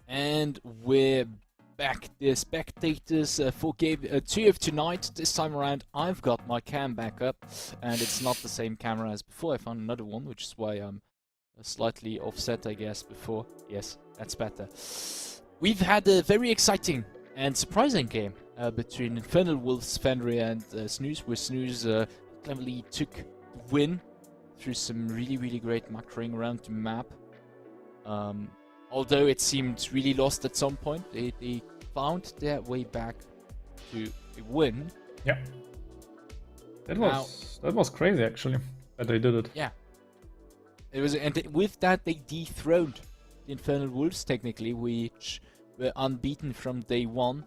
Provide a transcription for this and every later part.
And we're back, dear spectators, for game 2 of tonight. This time around, I've got my cam back up, and it's not the same camera as before. I found another one, which is why I'm slightly offset, I guess, before. Yes, that's better. We've had a very exciting and surprising game between Infernal Wolves, Fenrir, and Snooze, where Snooze cleverly took the win through some really great macroing around the map. Although it seemed really lost at some point, they found their way back to a win. Yeah. That was crazy, actually, that they did it. Yeah. It was, and with that, they dethroned the Infernal Wolves, technically, which were unbeaten from day one,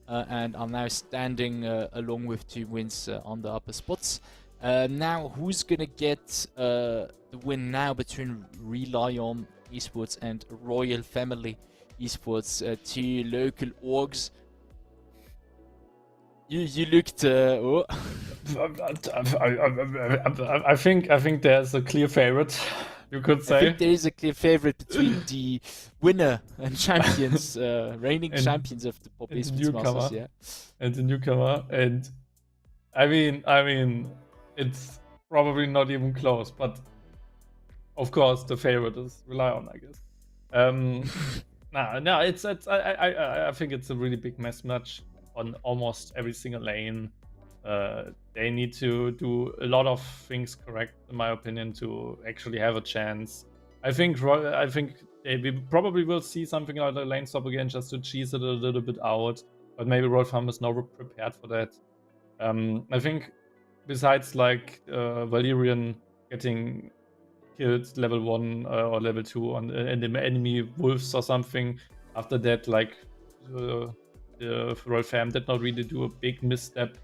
and are now standing along with 2 wins on the upper spots. Now, who's gonna get the win now between RelyOn Esports and Royal Family Esports, 2 local orgs? You looked. Oh. I think there's a clear favorite. You could say. I think there is a clear favorite between the winner and champions, reigning champions of the Pop Esports Masters, yeah, and the newcomer. And I mean, it's probably not even close. But of course, the favorite is RelyOn, I guess. No, it's I think it's a really big mismatch on almost every single lane. They need to do a lot of things correct, in my opinion, to actually have a chance. I think we probably will see something like a lane stop again, just to cheese it a little bit out. But maybe Royal Farm is now prepared for that. I think besides like Valerian getting killed level 1 or level 2 on the enemy wolves or something, after that, like the Royal Fam did not really do a big misstep,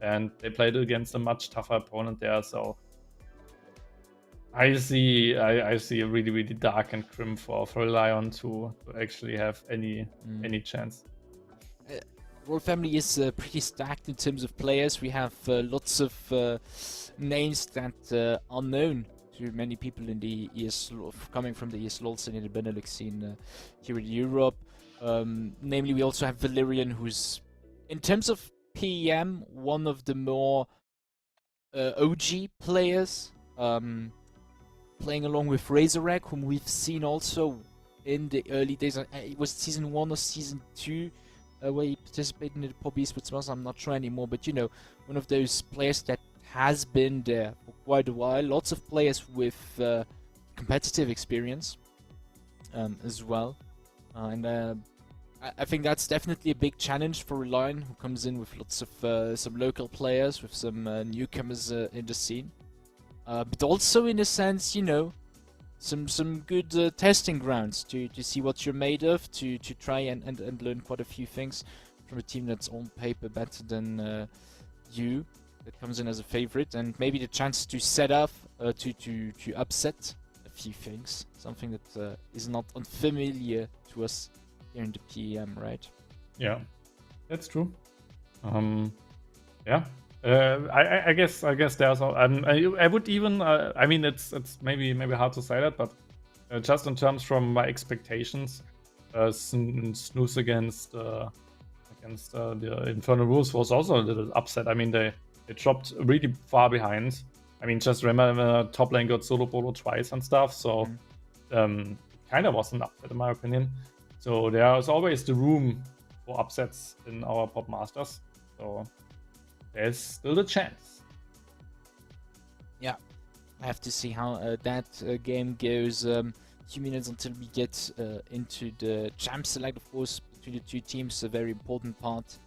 and they played against a much tougher opponent there. So I see a really dark and grim for RelyOn to actually have any chance. Royal Family is pretty stacked in terms of players. We have lots of names that are known to many people in the ESL, coming from the ESL scene in the Benelux scene here in Europe. Namely, we also have Valerian, who's, in terms of PM, one of the more OG players, playing along with Razorek, whom we've seen also in the early days. It was season 1 or season 2 where he participated in the Pop Esports Masters. I'm not sure anymore, but you know, one of those players that has been there for quite a while. Lots of players with competitive experience as well, and I think that's definitely a big challenge for RelyOn, who comes in with lots of some local players, with some newcomers in the scene, but also in a sense, you know, some good testing grounds to see what you're made of, to try and learn quite a few things from a team that's on paper better than you, that comes in as a favorite, and maybe the chance to set up to upset a few things, something that is not unfamiliar to us here in the PM, right? Yeah, that's true. Yeah. I guess there's. I would even. I mean, it's maybe hard to say that, but just in terms from my expectations, Snooze against the Infernal Wolves was also a little upset. I mean, they dropped really far behind. I mean, just remember top lane got solo bolo twice and stuff, so kind of was an upset in my opinion. So there is always the room for upsets in our Pop Masters. So there's still a chance. Yeah, I have to see how that game goes. Few minutes until we get into the champ select, of course, between the 2 teams. A very important part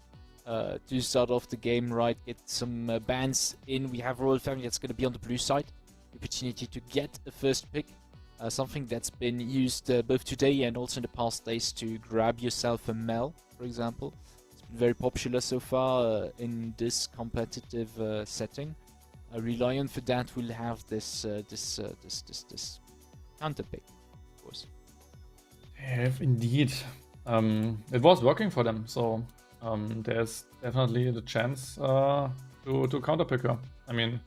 to start off the game, right? Get some bans in. We have Royal Family that's going to be on the blue side. The opportunity to get a first pick. Something that's been used both today and also in the past days to grab yourself a Mel, for example. It's been very popular so far in this competitive setting. RelyOn for that will have this counter pick, of course. Yeah, indeed. It was working for them, so there's definitely the chance to counter pick her. I mean,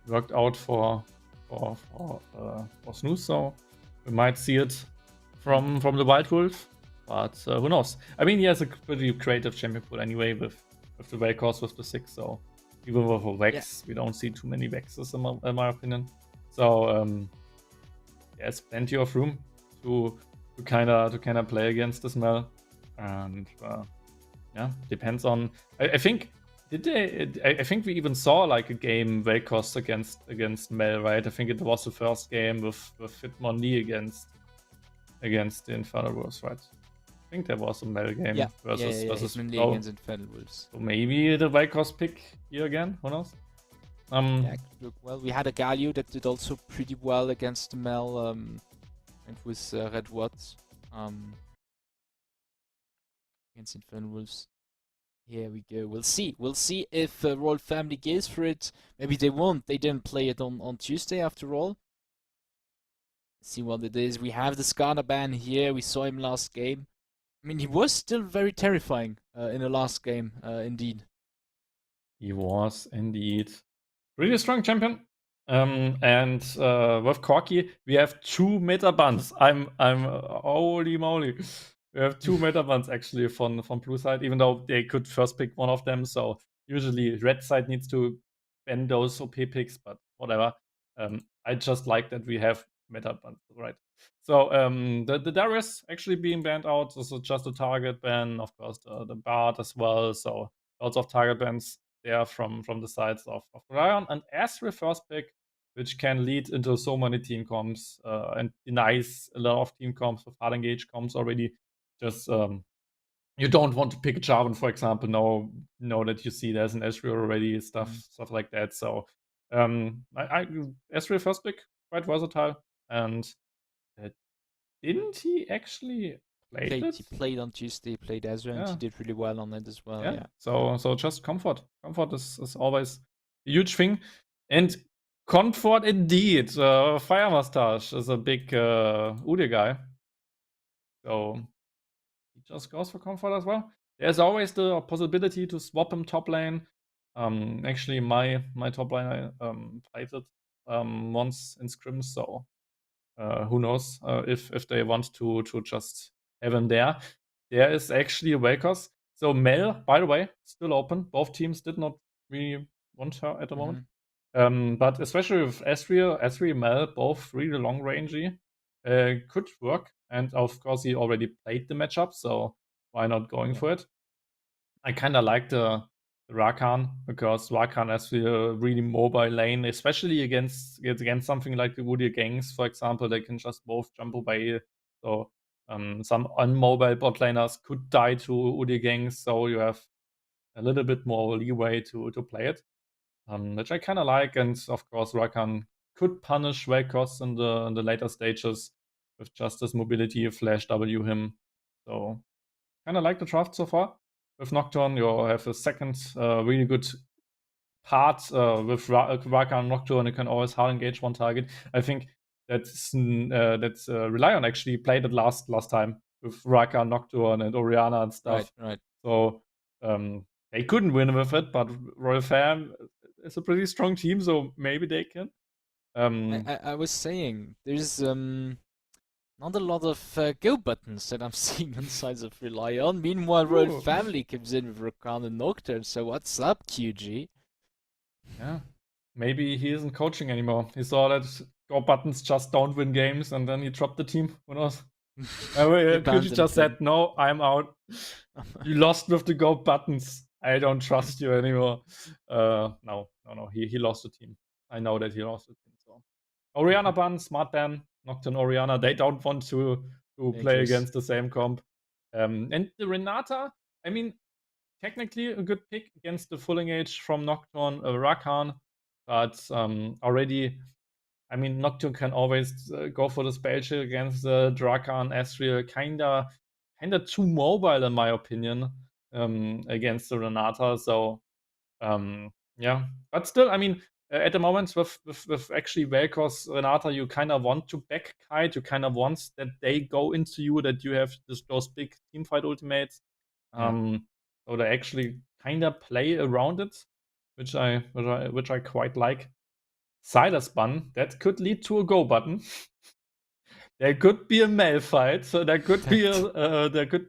worked out for Snooze, so we might see it from the Wild Wolf. But who knows? I mean, he has a pretty creative champion pool anyway with the Vel'Koz with the 6. So even with a Vex, we don't see too many Vexes in my opinion. So there's plenty of room to kind of play against this Mel, and yeah, depends on. I think I think we even saw like a game Vel'Koz against Mel, right? I think it was the first game with Hitmonlee against the Infernal Wolves, right? I think there was a Mel game versus Hitmonlee Pro. against Infernal Wolves. So maybe the Vel'Koz pick here again. Who knows? Yeah, could look well. We had a Galio that did also pretty well against the Mel, and with Red Watts against Infernal Wolves. Here we go. We'll see. We'll see if Royal Family goes for it. Maybe they won't. They didn't play it on Tuesday after all. See what it is. We have the Skarner ban here. We saw him last game. I mean, he was still very terrifying in the last game, indeed. He was indeed really strong champion. And with Corki, we have 2 meta bans. I'm holy moly. We have 2 meta bans actually from blue side, even though they could first pick one of them. So usually red side needs to ban those OP picks, but whatever. I just like that we have meta bans, right? So the Darius actually being banned out. This is just a target ban, of course, the Bard as well. So lots of target bans there from the sides of RelyOn, and Ezreal first pick, which can lead into so many team comps and denies a lot of team comps with hard engage comps already. Just you don't want to pick a Jarvan, for example, know that you see there's an Ezreal already, stuff like that. So Ezreal first pick, quite versatile, and didn't he actually play it? He played on Tuesday, played Ezreal, and he did really well on it as well. Yeah. So just comfort. Comfort is always a huge thing, and comfort indeed. Fire Mustache is a big Ude guy, so he just goes for comfort as well. There's always the possibility to swap him top lane. Actually, my top lane I played it once in scrims, so who knows if they want to just have him there. There is actually a Vel'Koz. So Mel, by the way, still open. Both teams did not really want her at the moment. But especially with Ezreal, Mel, both really long rangey, could work. And of course, he already played the matchup, so why not going for it? I kind of like the Rakan, because Rakan has a really mobile lane, especially against something like the Woody gangs, for example. They can just both jump away. So some unmobile bot laners could die to Woody gangs, so you have a little bit more leeway to play it, which I kind of like. And of course, Rakan could punish Vel'Koz in the later stages with just his mobility, flash W him. So kind of like the draft so far. With Nocturne, you have a second really good part with Rakan Nocturne. You can always hard engage one target. I think that's RelyOn actually played it last time with Rakan Nocturne and Orianna and stuff. Right. So they couldn't win with it, but Royal Fam is a pretty strong team, so maybe they can. I was saying there's not a lot of go buttons that I'm seeing on sides of RelyOn. Meanwhile, Royal Family comes in with Rakan and Nocturne. So what's up, QG? Yeah, maybe he isn't coaching anymore. He saw that go buttons just don't win games, and then he dropped the team. Who knows? QG just said, "No, I'm out. You lost with the go buttons. I don't trust you anymore." No. He lost the team. I know that he lost the team. So Orianna ban, smart ban. Nocturne Orianna, they don't want to play against the same comp. And the Renata, I mean, technically a good pick against the full engage from Nocturne Rakan, but already, I mean, Nocturne can always go for the spell shield against the Rakan Ezreal, kinda too mobile in my opinion against the Renata. So yeah, but still, I mean, at the moment with actually Vel'Koz, Renata, you kind of want to back kite. You kind of want that they go into you, that you have those big teamfight ultimates. So they actually kind of play around it, which I quite like. Silas bun, that could lead to a go button. there could be a male fight, so there could be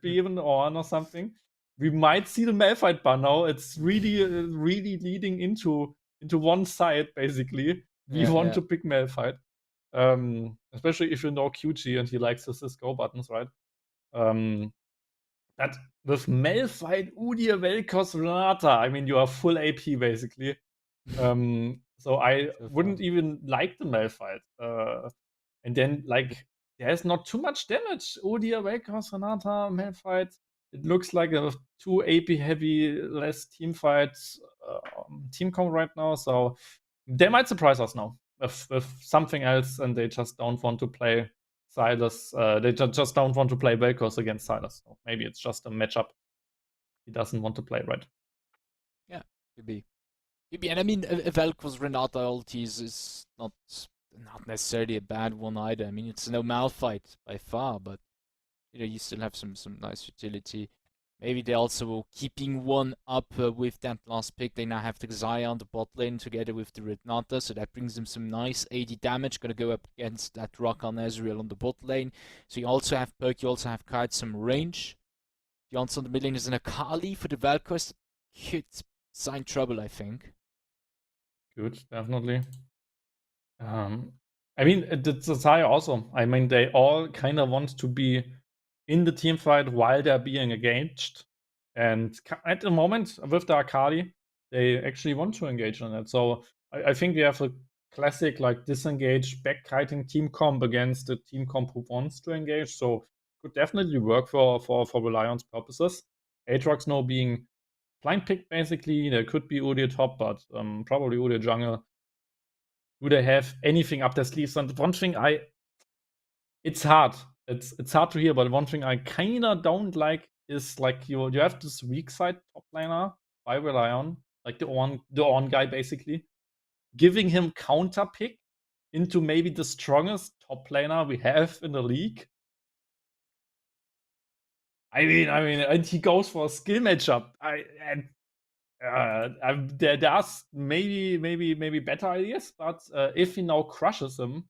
even on or something. We might see the male fight by now. It's really leading into one side basically. We want to pick male fight, especially if you know QG and he likes the Cisco buttons, right? That with male fight Udir Velkos Renata, I mean you are full AP basically. So I wouldn't even like the male fight. And then like there's not too much damage. Udir Velkos Renata male fight. It looks like a too AP heavy, less team fights team comp right now. So they might surprise us now with something else, and they just don't want to play Silas. They just don't want to play Velkos against Silas. So maybe it's just a matchup he doesn't want to play, right? Yeah, could be. And I mean, a Velkos Renata ulti is not necessarily a bad one either. I mean, it's no malfight by far, but you still have some nice utility. Maybe they also will keeping one up with that last pick. They now have the Xayah on the bot lane together with the Renata, so that brings them some nice 80 damage. Gonna go up against that Rakan Ezreal on the bot lane. So you also have perk, you also have quite some range. The answer on the mid lane is an Akali for the Velkos. Could sign trouble, I think. Good, definitely. I mean, the Xayah also. I mean, they all kind of want to be in the team fight while they're being engaged. And at the moment, with the Akali, they actually want to engage on it. So I think we have a classic like disengaged backkiting team comp against the team comp who wants to engage. So could definitely work for RelyOn's purposes. Aatrox now being blind pick basically. There could be Udyr top, but probably Udyr jungle. Do they have anything up their sleeves? And one thing it's hard. It's hard to hear, but one thing I kinda don't like is like you have this weak side top laner by RelyOn, like the on guy basically, giving him counter pick into maybe the strongest top laner we have in the league. I mean, and he goes for a skill matchup. There's maybe better ideas, but if he now crushes him,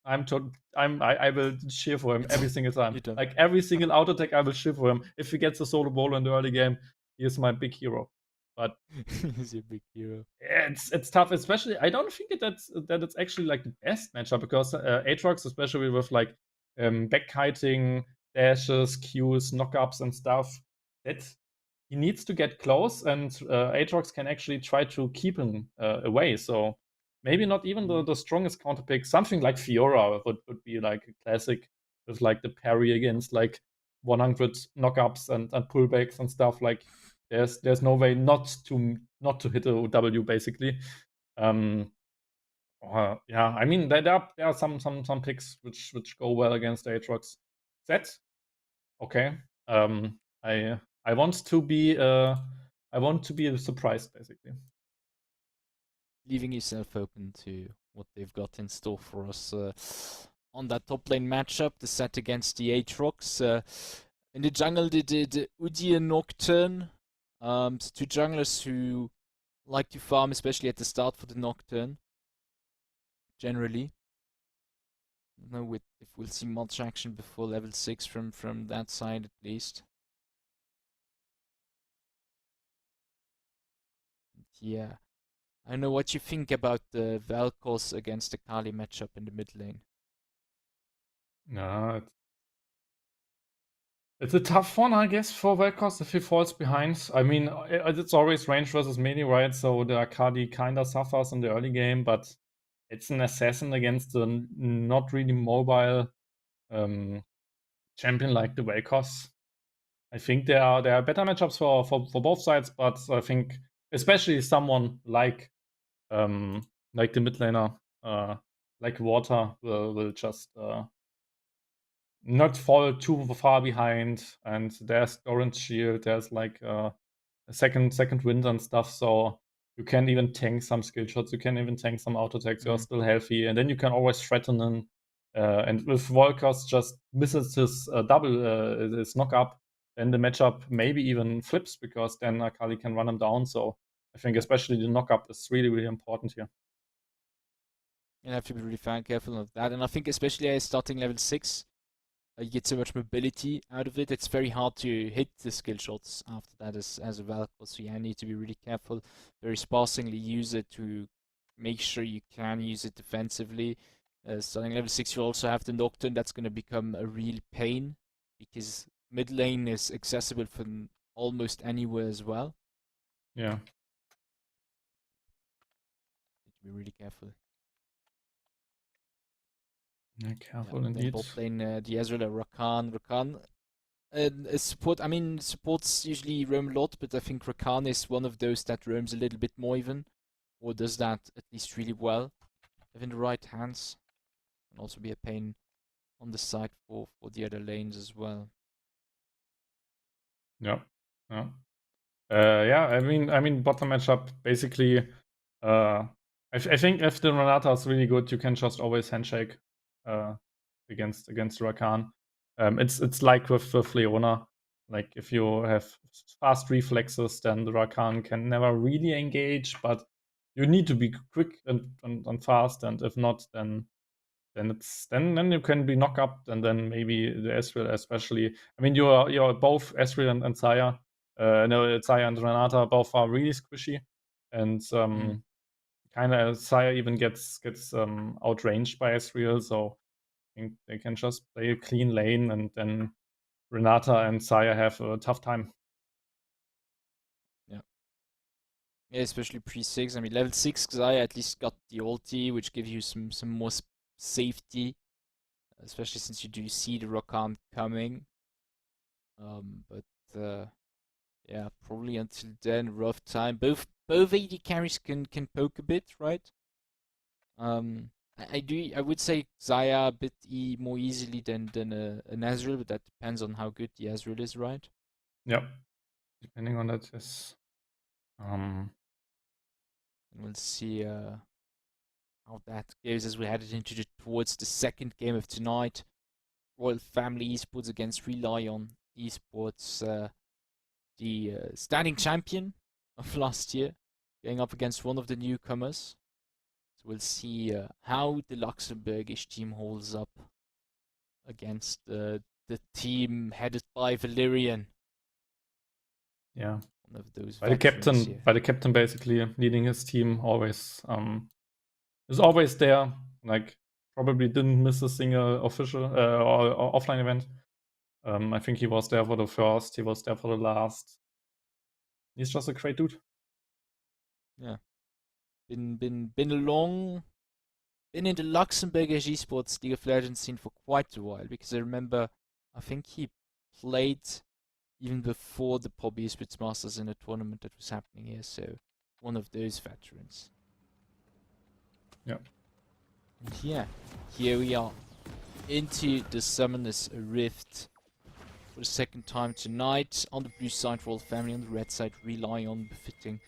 I will cheer for him every single time. Like every single auto attack, I will cheer for him. If he gets a solo ball in the early game, he is my big hero. But he's your big hero. It's tough, especially. I don't think that it's actually like the best matchup because Aatrox, especially with like backkiting, dashes, Qs, knockups, and stuff, that he needs to get close, and Aatrox can actually try to keep him away. So maybe not even the strongest counter pick. Something like Fiora would be like a classic with like the parry against like 100 knockups and pullbacks and stuff. Like there's no way not to hit a W basically. Yeah, I mean there are some picks which go well against Aatrox. That okay. I want to be surprised basically. Leaving yourself open to what they've got in store for us on that top lane matchup, the set against the Aatrox. In the jungle, they did Udyr Nocturne. Two junglers who like to farm, especially at the start for the Nocturne. Generally. I don't know if we'll see much action before level 6 from that side at least. Yeah. I don't know what you think about the Velkos against the Kali matchup in the mid lane. No, it's a tough one, I guess, for Velkos if he falls behind. I mean, it's always range versus melee, right? So the Akali kinda suffers in the early game, but it's an assassin against a not really mobile champion like the Velkos. I think there are better matchups for both sides, but I think especially someone like the mid laner, like Water will just not fall too far behind. And there's Doran's shield, there's like a second wind and stuff, so you can even tank some skill shots, you can even tank some auto attacks, you're still healthy, and then you can always threaten him. And if Volkers just misses his his knock up, then the matchup maybe even flips because then Akali can run him down. So I think especially the knock up is really, really important here. You have to be really careful of that. And I think especially as starting level 6, you get so much mobility out of it. It's very hard to hit the skill shots after that as a Valkyrie. So yeah, I need to be really careful. Very sparsely use it to make sure you can use it defensively. Starting level 6, you also have the Nocturne. That's going to become a real pain because mid lane is accessible from almost anywhere as well. Yeah. Need to be really careful. Yeah, careful Then indeed. bot lane, the Ezreal Rakan. Rakan, support. I mean, supports usually roam a lot, but I think Rakan is one of those that roams a little bit more even, or does that at least really well. If in the right hands, can also be a pain on the side for the other lanes as well. Yeah. Yeah. Yeah, I mean, bottom matchup basically. I think if the Renata is really good, you can just always handshake against Rakan. It's like with Leona. Like if you have fast reflexes, then the Rakan can never really engage, but you need to be quick and fast, and if not, then then you can be knocked up, and then maybe the Ezreal especially. I mean, you're both Ezreal and Xayah. No, Xayah and Renata both are really squishy, and kind of Xayah even gets outranged by Ezreal, so I think they can just play a clean lane, and then Renata and Xayah have a tough time. Yeah, especially pre-6. I mean, level 6, Xayah at least got the ulti, which gives you some more safety, especially since you do see the Rakan coming. But yeah, probably until then, rough time. Both AD carries can poke a bit, right? I would say Xayah a bit more easily than an Ezreal, but that depends on how good the Ezreal is, right? Yep. Depending on that, yes. And we'll see how that goes as we headed into towards the second game of tonight. Royal Family Esports against RelyOn Esports, the standing champion of last year, going up against one of the newcomers. So we'll see how the Luxembourgish team holds up against the team headed by Valerian. Yeah. One of those By the captain basically leading his team always is always there. Like probably didn't miss a single official or offline event. I think he was there for the first, he was there for the last. He's just a great dude. Yeah. Been in the Luxembourgish esports League of Legends scene for quite a while, because I remember I think he played even before the POB Esports Masters in a tournament that was happening here, so one of those veterans. Yeah. And yeah, here we are into the Summoner's Rift for the second time tonight. On the blue side, Royal Family. On the red side, RelyOn, befitting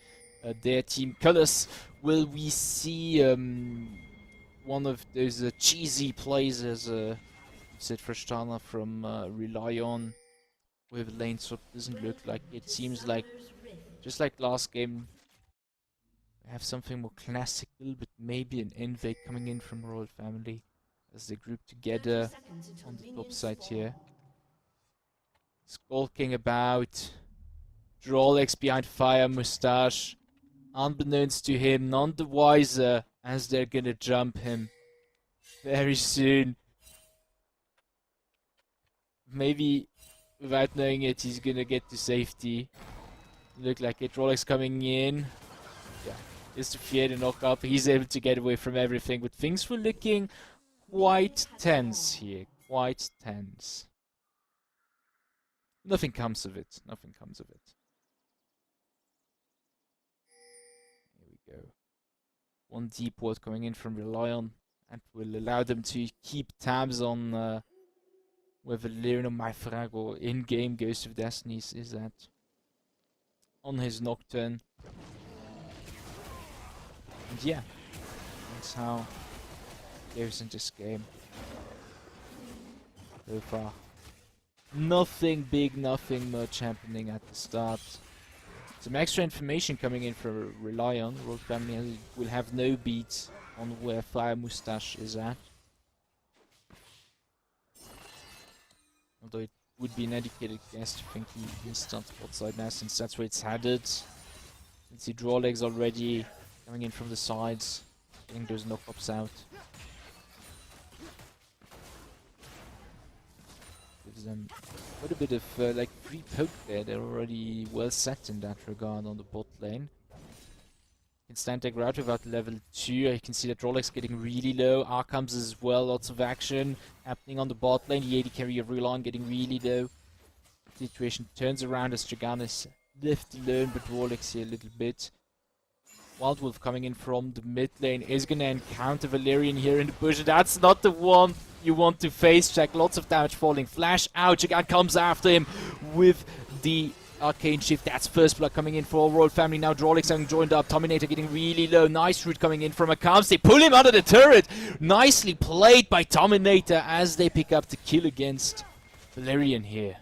their team colors. Will we see one of those cheesy plays, as said Frashtana from RelyOn, with lane swap? Doesn't look like it. Seems like, just like last game, we have something more classical, but maybe an invade coming in from Royal Family as they group together on the top side here. Skulking about. Drolex behind Fire Mustache. Unbeknownst to him, none the wiser, as they're gonna jump him very soon. Maybe without knowing it, he's gonna get to safety. Look like it. Drolex coming in. Yeah, just to fear the knock up. He's able to get away from everything, but things were looking quite tense here. Quite tense. Nothing comes of it. Nothing comes of it. Here we go. One deep ward coming in from RelyOn, and will allow them to keep tabs on whether Leon or Myfrago in-game Ghost of Destinies is that on his Nocturne. And yeah, that's how it goes in this game so far. Nothing big, nothing much happening at the start. Some extra information coming in for RelyOn. Royal Family will have no beats on where Fire Mustache is at. Although it would be an educated guess to think he starts outside now, since that's where it's headed. You can see draw legs already coming in from the sides, getting those knockups out. Gives them quite a bit of like free poke there. They're already well set in that regard on the bot lane. Can stand their ground without level 2. You can see that Rolex getting really low. Arkhams as well. Lots of action happening on the bot lane. The AD carry of RelyOn getting really low. Situation turns around as Jagan is left alone, but Rolex here a little bit. Wild Wolf coming in from the mid lane is going to encounter Valerian here in the bush. That's not the one you want to face check. Lots of damage falling. Flash out. Jagan comes after him with the Arcane Shift. That's first blood coming in for all Royal Family. Now Drolix having joined up. Dominator getting really low. Nice root coming in from Akams. They pull him under the turret. Nicely played by Dominator as they pick up the kill against Valerian here.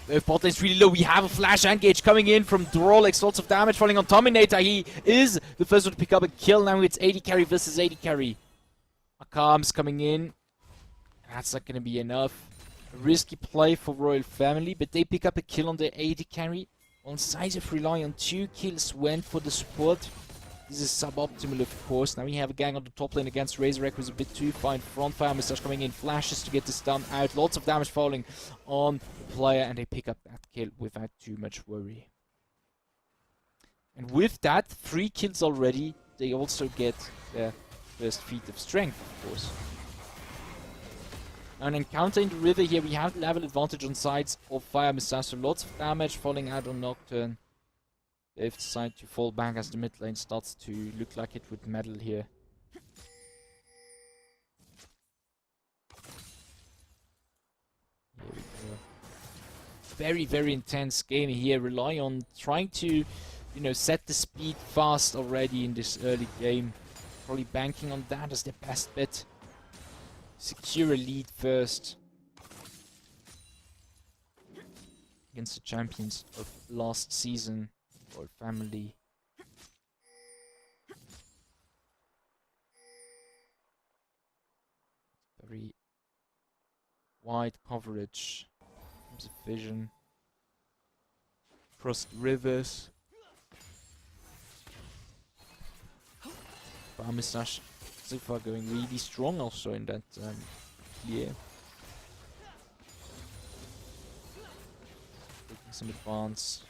Both bot lane's really low. We have a flash engage coming in from Drolix. Lots of damage falling on Dominator. He is the first one to pick up a kill. Now it's AD carry versus AD carry. Akams coming in. That's not going to be enough. A risky play for Royal Family, but they pick up a kill on the AD carry. On sides of RelyOn, 2 kills went for the support. This is suboptimal, of course. Now we have a gang on the top lane against Razorek, who's a bit too fine. Front Fire Mustache coming in, flashes to get this done out. Lots of damage falling on the player, and they pick up that kill without too much worry. And with that, 3 kills already. They also get their first feat of strength, of course. Now an encounter in the river here, we have the level advantage on sides of Fire Mustache, so lots of damage falling out on Nocturne. They've decided to fall back as the mid lane starts to look like it would meddle here. Here we go. Very, very intense game here. RelyOn trying to, set the speed fast already in this early game. Probably banking on that as their best bet. Secure a lead first against the champions of last season, Royal Family. Very wide coverage in terms of vision. Across the rivers. Fire Mustache so far going really strong also in that clear. Taking some advance.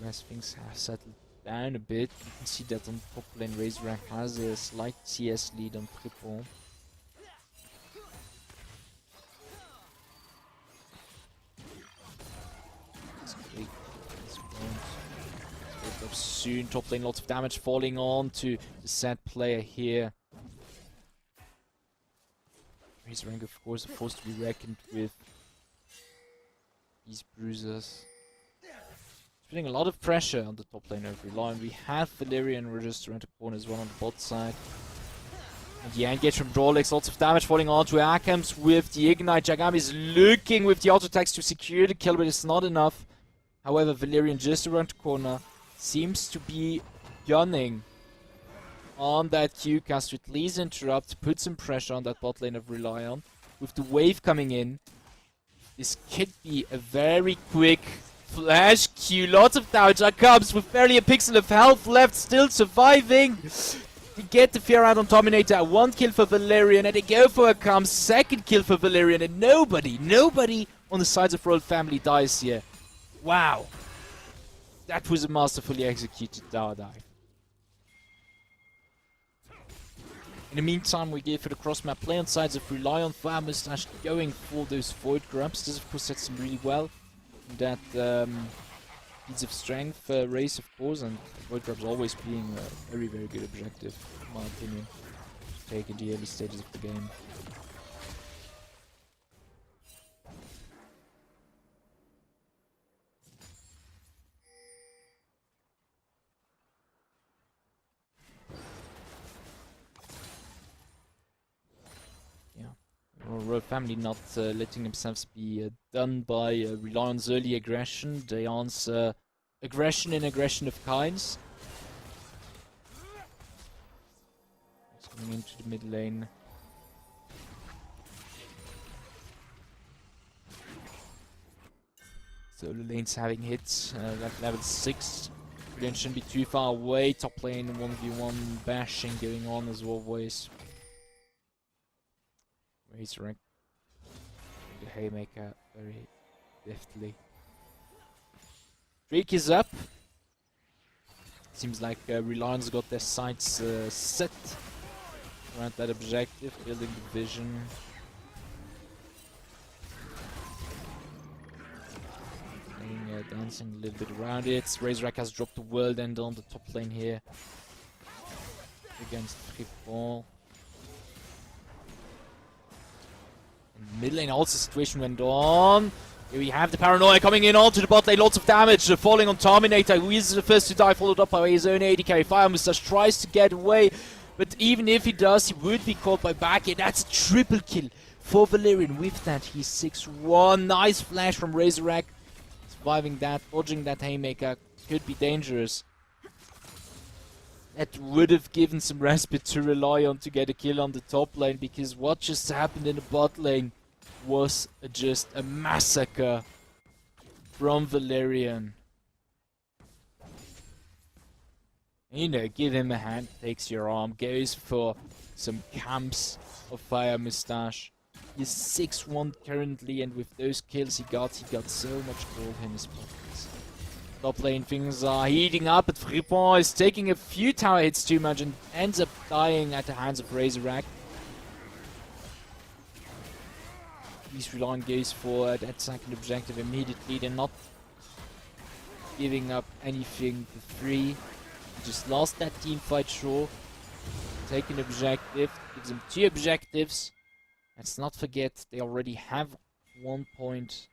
As things have settled down a bit, you can see that on top lane Razorek has a slight CS lead on Triple. Up soon, top lane, lots of damage falling on to the sad player here. Razorek, of course, are forced to be reckoned with these bruisers. Putting a lot of pressure on the top lane of RelyOn. We have Valerian just around the corner as well on the bot side. And the engage from Drolix, lots of damage falling onto Akams with the Ignite. Jagam is looking with the auto attacks to secure the kill, but it's not enough. However, Valerian just around the corner seems to be gunning on that Q-cast with Lee's interrupt, put some pressure on that bot lane of RelyOn. With the wave coming in, this could be a very quick flash Q. Lots of damage. Comes with barely a pixel of health left, still surviving. They get the fear out on Dominator. 1 kill for Valerian, and they go for a Comes. 2nd kill for Valerian, and nobody on the sides of Royal Family dies here. Wow. That was a masterfully executed tower dive. In the meantime, we gave for the cross-map play on sides of RelyOn. Fire Mustache going for those Void Grubs. This, of course, sets them really well. That feats of strength race, of course, and Void Grubs always being a very, very good objective, in my opinion, to take in the early stages of the game. Royal Family not letting themselves be done by RelyOn's early aggression. They answer aggression in aggression of kinds. It's coming into the mid lane. So the lane's having hits. That level 6. Brilliant shouldn't be too far away. Top lane 1v1 bashing going on as always. He's ranked the haymaker very deftly. Drake is up. Seems like RelyOn's got their sights set around that objective, building the vision. Dancing a little bit around it. Razorback has dropped the world end on the top lane here against Fripon. Mid lane also situation went on. Here we have the Paranoia coming in onto the bot lane. Lots of damage falling on Terminator, who is the first to die, followed up by his own AD carry. Fire Mustache tries to get away, but even if he does, he would be caught by back. And that's a triple kill for Valerian. With that, he's 6-1. Nice flash from Razorback. Surviving that, dodging that haymaker could be dangerous. That would have given some respite to RelyOn to get a kill on the top lane, because what just happened in the bot lane was just a massacre from Valerian. You know, give him a hand, takes your arm, goes for some camps of Fire Mustache. He's 6-1 currently, and with those kills he got so much gold in his pockets. Top lane things are heating up, but Fripon is taking a few tower hits too much and ends up dying at the hands of Razorback. These RelyOn goes for that second objective immediately. They're not giving up anything for free. Just lost that team fight, sure. Take an objective, gives them 2 objectives. Let's not forget, they already have 1 point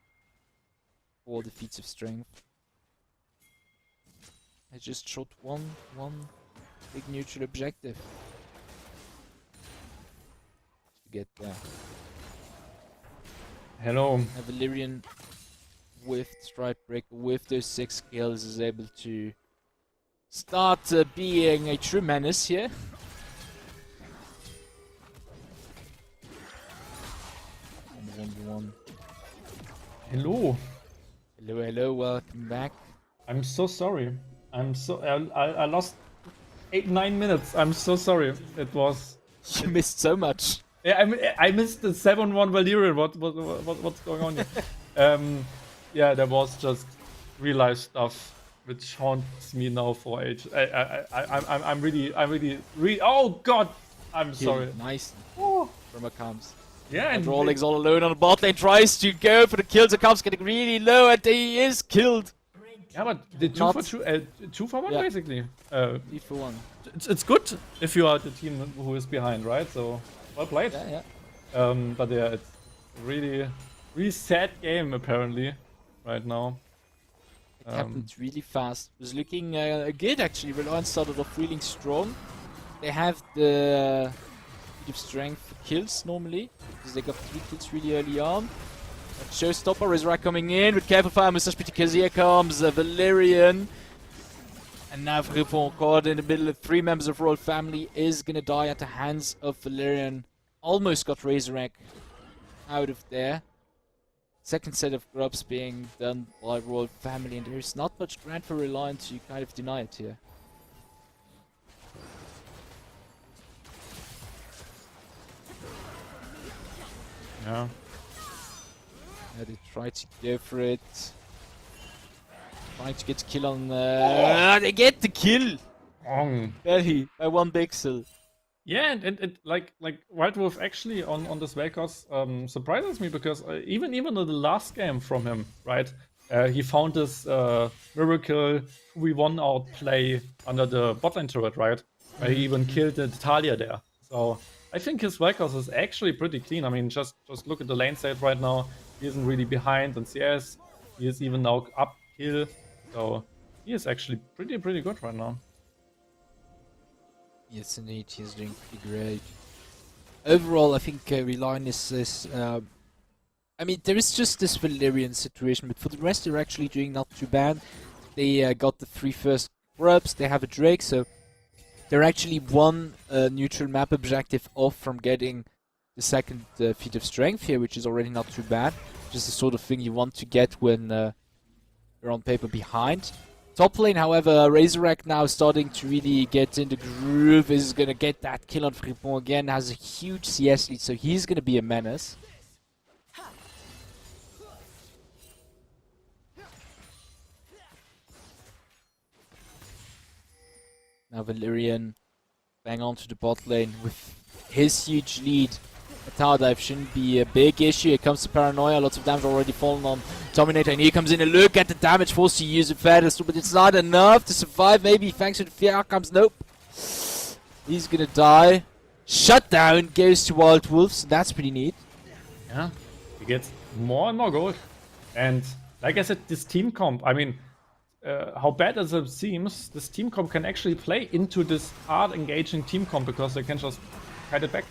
for the feats of strength. I just shot one big neutral objective to get there. Hello. A Valerian with Strike Breaker, with those 6 kills, is able to start being a true menace here. On 1v1. Hello. Hello, hello, welcome back. I'm so sorry. I lost 8-9 minutes. I'm so sorry. It was. You missed so much. Yeah, I missed the 7-1 Valerian. What's going on here? Yeah, there was just real life stuff which haunts me now for age. I'm really. Oh God! I'm sorry. Nice. Oh. From Akams. Yeah, and Rawlings all alone on the bot lane, tries to go for the kills. Akams getting really low, and he is killed. Yeah, but the 2 for 2, 2 for 1 yeah. basically. 3 for 1. It's good if you are the team who is behind, right? So well played. Yeah. But yeah, it's really sad game apparently right now. It happened really fast. It was looking good actually. RelyOn started off really strong. They have the feat of strength for kills normally, because they got 3 kills really early on. Showstopper, Razorback coming in with careful Fire Mustache, because here comes Valerian. And now Fripon caught in the middle of 3 members of Royal Family is gonna die at the hands of Valerian. Almost got Razorback out of there. Second set of grubs being done by Royal Family, and there's not much ground for RelyOn to kind of deny it here. Yeah. They try to go for it. Trying to get a kill on... they get the kill! Barely, by 1 pixel. Yeah, and like White Wolf actually on this Vel'Koz surprises me, because even in the last game from him, right? He found this miracle 2v1 outplay under the botlane turret, right? Where he even killed the Talia there. So I think his Vel'Koz is actually pretty clean. I mean, just look at the lane state right now. He isn't really behind on CS. He is even now up kill. So he is actually pretty good right now. Yes, indeed, he's doing pretty great. overall, I think RelyOn is I mean, there is just this Valyrian situation, but for the rest, they're actually doing not too bad. They got the 3 first grubs, they have a Drake, so they're actually one neutral map objective off from getting the second feat of strength here, which is already not too bad. Just the sort of thing you want to get when you're on paper behind. Top lane, however, Razorback now starting to really get in the groove, is going to get that kill on Fripon again, has a huge CS lead, so he's going to be a menace. Now Valyrian bang onto the bot lane with his huge lead. A tower dive shouldn't be a big issue. Here comes the Paranoia, lots of damage already fallen on Dominator, and here comes in a look at the damage, forced to use a Featherstone, but it's not enough to survive. Maybe thanks to the fear outcomes. Nope. He's gonna die. Shutdown goes to Wild Wolves. That's pretty neat. Yeah, he gets more and more gold. And like I said, this team comp, I mean, how bad as it seems, this team comp can actually play into this hard engaging team comp because they can just kite it back.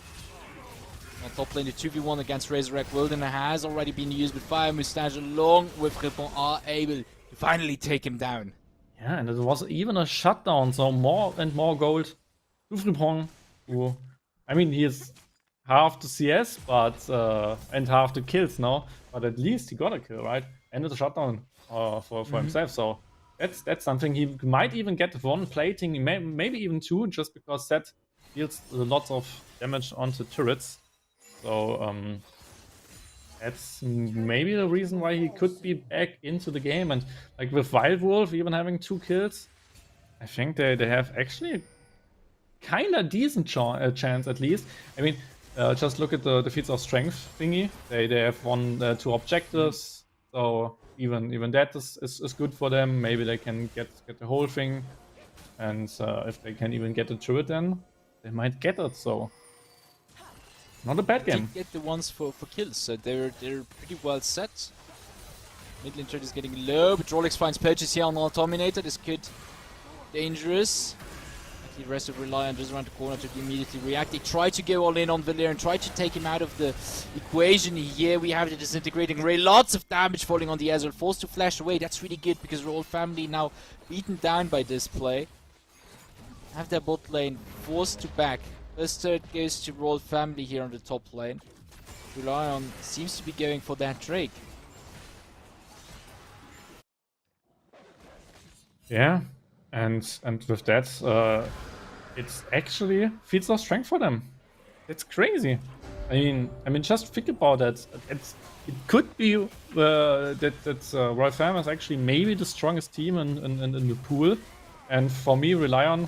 On top lane, the 2v1 against Razorback Wilden has already been used, but Fire Moustache along with Ripon are able to finally take him down. Yeah, and it was even a shutdown, so more and more gold to Fripon, who, I mean, he is half the CS, but and half the kills now, but at least he got a kill, right? And it's a shutdown for himself, so that's something. He might even get one plating, maybe even two, just because that deals lots of damage onto turrets. So that's maybe the reason why he could be back into the game. And like with Wild Wolf even having 2 kills, I think they have actually a kind of decent chance at least. I mean, just look at the feats of strength thingy. They have won 2 objectives, so even that is good for them. Maybe they can get the whole thing, and if they can even get the turret, then they might get it. So. Not a bad game. Did get the ones for kills, so they're pretty well set. Mid lane turret is getting low, but Rolex finds purchase here on our Dominator. This could dangerous. The rest of RelyOn just around the corner to immediately react. They try to go all in on Valyrian, try to take him out of the equation. Here we have the disintegrating ray. Lots of damage falling on the Ezreal. Forced to flash away. That's really good because Roll Family now beaten down by this play. Have their bot lane forced to back. First turret goes to Roll Family here on the top lane. RelyOn seems to be going for that Drake. Yeah, and with that, it's actually feats of strength for them. It's crazy. I mean, just think about that. It could be that Royal Fam is actually maybe the strongest team in the pool, and for me, RelyOn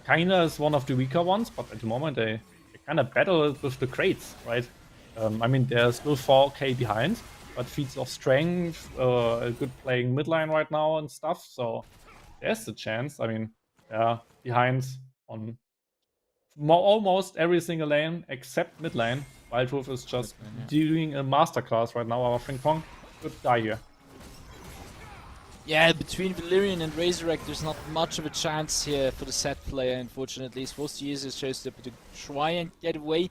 kinda is one of the weaker ones, but at the moment they kind of battle with the crates, right? I mean, they're still 4k behind, but feats of strength, good playing mid lane right now and stuff, so there's a chance. I mean, yeah, behind on almost every single lane except mid lane. Wild Wolf is just doing a masterclass right now. Our Ping Pong could die here. Yeah, between Valyrian and Razorback, there's not much of a chance here for the set player, unfortunately. He's forced to use his showstopper to try and get away.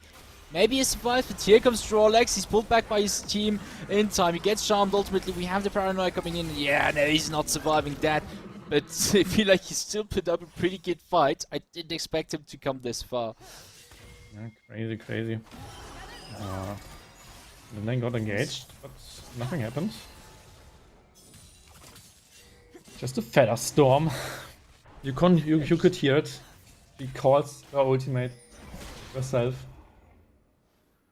Maybe he survives, but here comes Drolex. He's pulled back by his team in time. He gets charmed. Ultimately, we have the Paranoia coming in. Yeah, no, he's not surviving that. But I feel like he still put up a pretty good fight. I didn't expect him to come this far. Yeah, crazy. And then got engaged, but nothing happened. Just a feather storm. You could hear it. She calls her ultimate herself.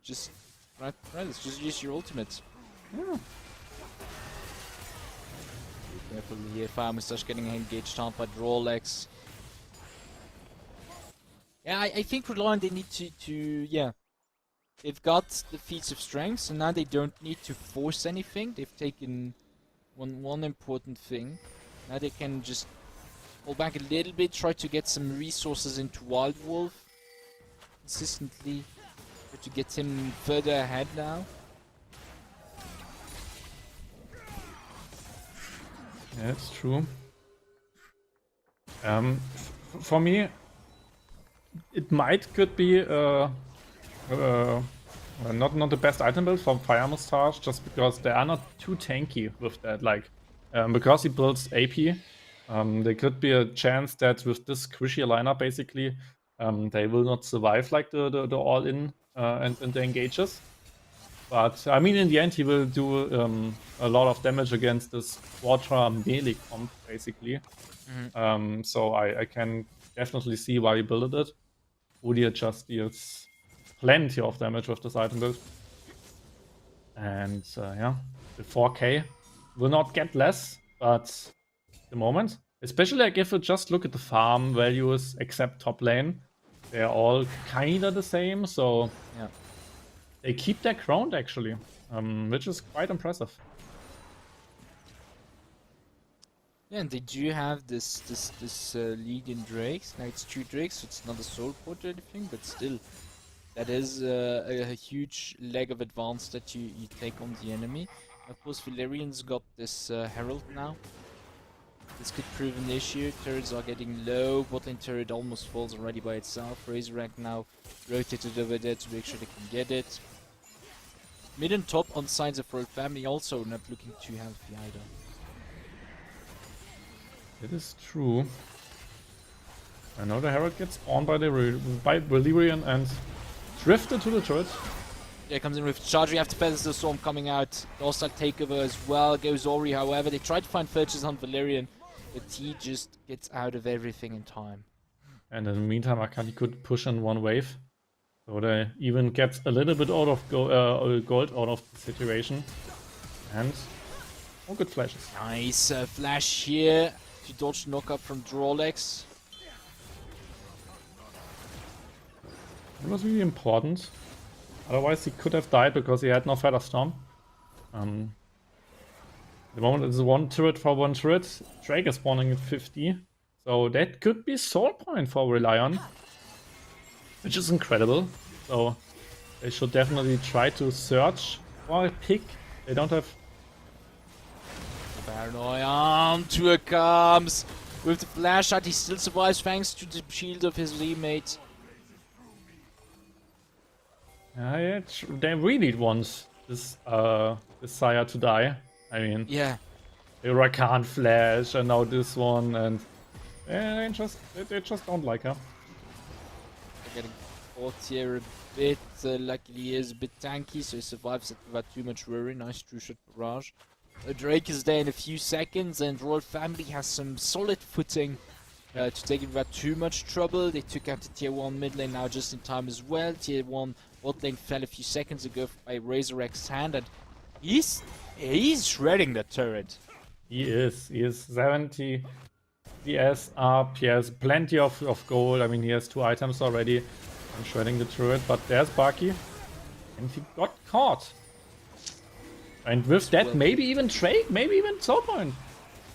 Just right, let's just use your ultimate. Yeah. Careful here, Fire Moustache getting engaged hard by Drolex. Yeah, I think RelyOn, they need to yeah. They've got the feats of strength, so now they don't need to force anything. They've taken one important thing. Now they can just pull back a little bit, try to get some resources into Wild Wolf consistently, try to get him further ahead now. Yeah, it's true. For me, it could be not the best item build from Fire Mustache, just because they are not too tanky with that. Like, because he builds AP, there could be a chance that with this squishy lineup, basically, they will not survive like the all-in and the engages. But I mean, in the end, he will do a lot of damage against this Quadra melee comp, basically. So I can definitely see why he built it. Udyr just deals plenty of damage with this item build. And yeah, the 4k will not get less, but the moment, especially like if you just look at the farm values except top lane, they're all kind of the same. So Yeah. they keep their ground actually, which is quite impressive. Yeah, and they do have this lead in Drakes. Now it's 2 Drakes, so it's not a soul port or anything, but still, that is a huge leg of advance that you take on the enemy. Of course, Valyrian's got this Herald now. This could prove an issue. Turrets are getting low. Botlane turret almost falls already by itself. Razorback now rotated over there to make sure they can get it. Mid and top on sides of Royal Family also not looking too healthy either. It is true. I know the Herald gets spawned by Valyrian and drifted to the turret. Yeah, comes in with charge. We have to Peasants the Storm coming out. Dostal takeover as well. Goes Ori, however. They try to find Furches on Valyrian, but he just gets out of everything in time. And in the meantime, Akali could push in one wave. So they even get a little bit out of gold out of the situation. And oh, good flashes. Nice flash here to dodge knockup from Drawlex. It was really important. Otherwise, he could have died because he had no Feather Storm. The moment it's one turret for one turret. Drake is spawning at 50. So that could be soul point for RelyOn, which is incredible. So they should definitely try to search for a pick. They don't have. Paranoia tour comes with the flash shot. He still survives thanks to the shield of his teammate. Yeah, they really want this Sire to die. I mean, Yeah. the Rakan flash and now this one, and they just don't like her. They're getting caught here a bit. Luckily, he is a bit tanky, so he survives it without too much worry. Nice true shot barrage. Drake is there in a few seconds, and Royal Family has some solid footing to take it without too much trouble. They took out the tier 1 mid lane now just in time as well. Tier 1 bot lane fell a few seconds ago by Razorback's hand, and he's shredding that turret. He is 70 PS up, he has plenty of gold. I mean, he has 2 items already. I'm shredding the turret, but there's Baki, and he got caught. And with that, maybe even Drake, maybe even Soul Point.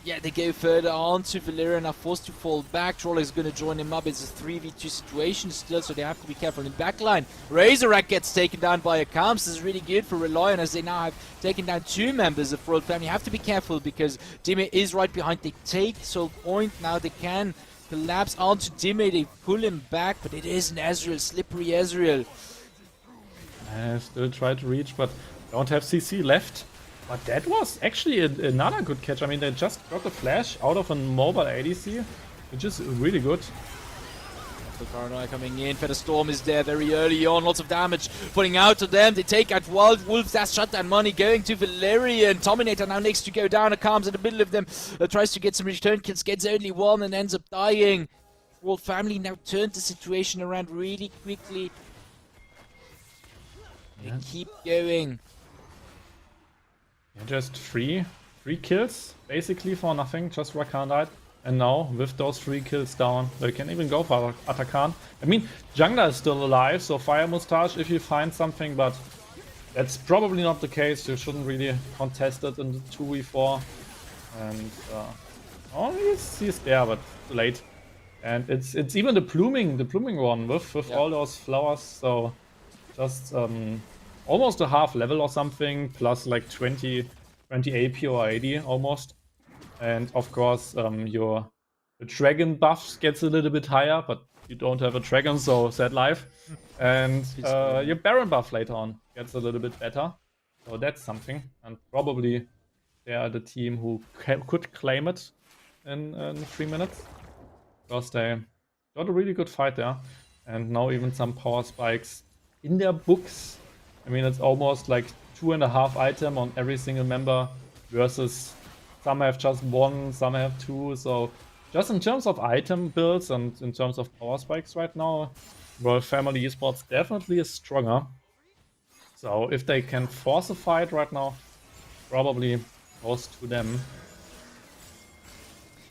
Yeah, they go further on to Valyrian, are forced to fall back. Troll is going to join him up. It's a 3v2 situation still, so they have to be careful in the backline. Razorback gets taken down by a Camps. This is really good for RelyOn as they now have taken down 2 members of Royal Family. You have to be careful because Dime is right behind. They take Soul Point. Now they can collapse onto Dime. They pull him back, but it is an Ezreal, slippery Ezreal. I still try to reach, but don't have CC left. But that was actually another good catch. I mean, they just got the flash out of a mobile ADC, which is really good. The Paranoia coming in. Feather Storm is there very early on. Lots of damage putting out to them. They take out Wild Wolves. That's shutdown money going to Valyrian. Dominator now next to go down. Akam's in the middle of them. Tries to get some return kills. Gets only one and ends up dying. Royal Family now turned the situation around really quickly. They keep going. Yeah, just three kills, basically for nothing, just Rakan died. And now, with those 3 kills down, they can even go for Atakan. I mean, Jungler is still alive, so Fire Mustache if you find something, but that's probably not the case. You shouldn't really contest it in the 2v4. And, oh, he's there, but too late. And it's even the blooming one with all those flowers, so just almost a half level or something, plus like 20 AP or 80 almost. And of course, your dragon buffs gets a little bit higher, but you don't have a dragon, so sad life. And your Baron buff later on gets a little bit better. So that's something. And probably they are the team who could claim it in 3 minutes. Because they got a really good fight there. And now even some power spikes in their books. I mean, it's almost like 2.5 item on every single member versus some have just 1, some have 2. So just in terms of item builds and in terms of power spikes right now, Royal Family Esports definitely is stronger. So if they can force a fight right now, probably goes to them.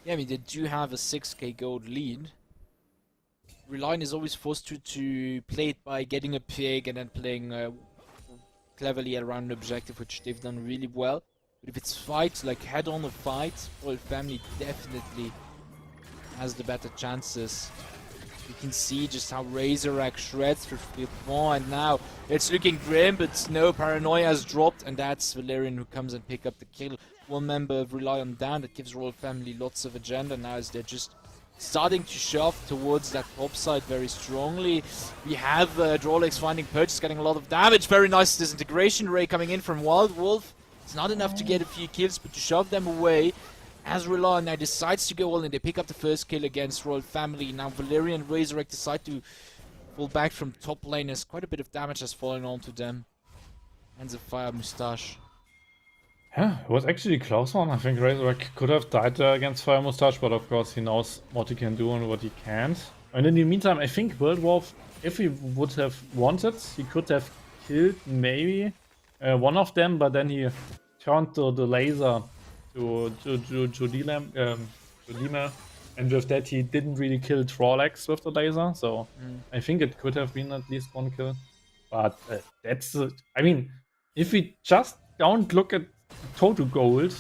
Yeah, I mean, they do have a 6k gold lead. RelyOn is always forced to play it by getting a pig and then playing cleverly around an objective, which they've done really well. But if it's fights, like head-on a fight, Royal Family definitely has the better chances. You can see just how Razorback shreds for Flippon, and now it's looking grim, but no, Paranoia has dropped, and that's VelyOn who comes and pick up the kill. One member of RelyOn down, that gives Royal Family lots of agenda now as they're just starting to shove towards that top side very strongly. We have Drawlex finding Purchase, getting a lot of damage. Very nice disintegration ray coming in from Wild Wolf. It's not enough to get a few kills, but to shove them away. As RelyOn now decides to go all in, they pick up the first kill against Royal Family. Now VelyOn and Razorback decide to fall back from top lane as quite a bit of damage has fallen onto them. Hands of Fire Mustache. Yeah, it was actually a close one. I think Razorback could have died against Fire Mustache, but of course he knows what he can do and what he can't. And in the meantime, I think World Wolf, if he would have wanted, he could have killed maybe one of them, but then he turned the laser to Dima, and with that he didn't really kill Trollex with the laser, so I think it could have been at least one kill. But that's I mean, if we just don't look at total gold,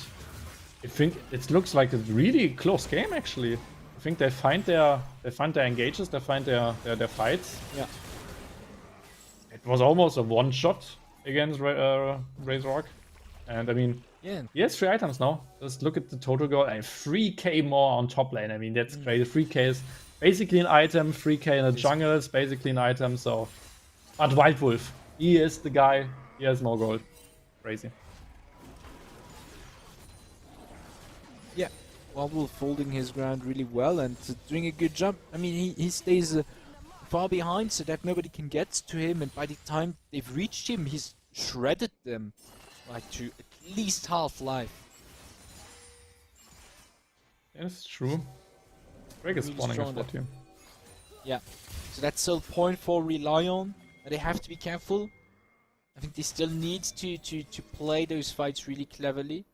I think it looks like a really close game actually. I think they find their engages, they find their fights. Yeah. It was almost a one shot against Razorback. And I mean, yeah, he has 3 items now. Just look at the total goal and 3k more on top lane. I mean, that's crazy. 3k is basically an item, 3k in the jungle is basically an item. So, but Wild Wolf, he is the guy. He has more gold. Crazy. Yeah, Wild Wolf holding his ground really well and doing a good job. I mean, he stays far behind so that nobody can get to him, and by the time they've reached him, he's shredded them. Like to at least half life. That's true. Greg is Really spawning strong a bot here. Yeah. So that's still point for RelyOn. They have to be careful. I think they still need to play those fights really cleverly.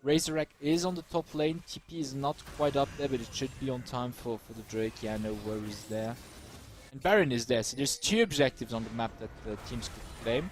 Razorback is on the top lane. TP is not quite up there, but it should be on time for the Drake. Yeah, no worries there. And Baron is there, so there's 2 objectives on the map that the teams could claim.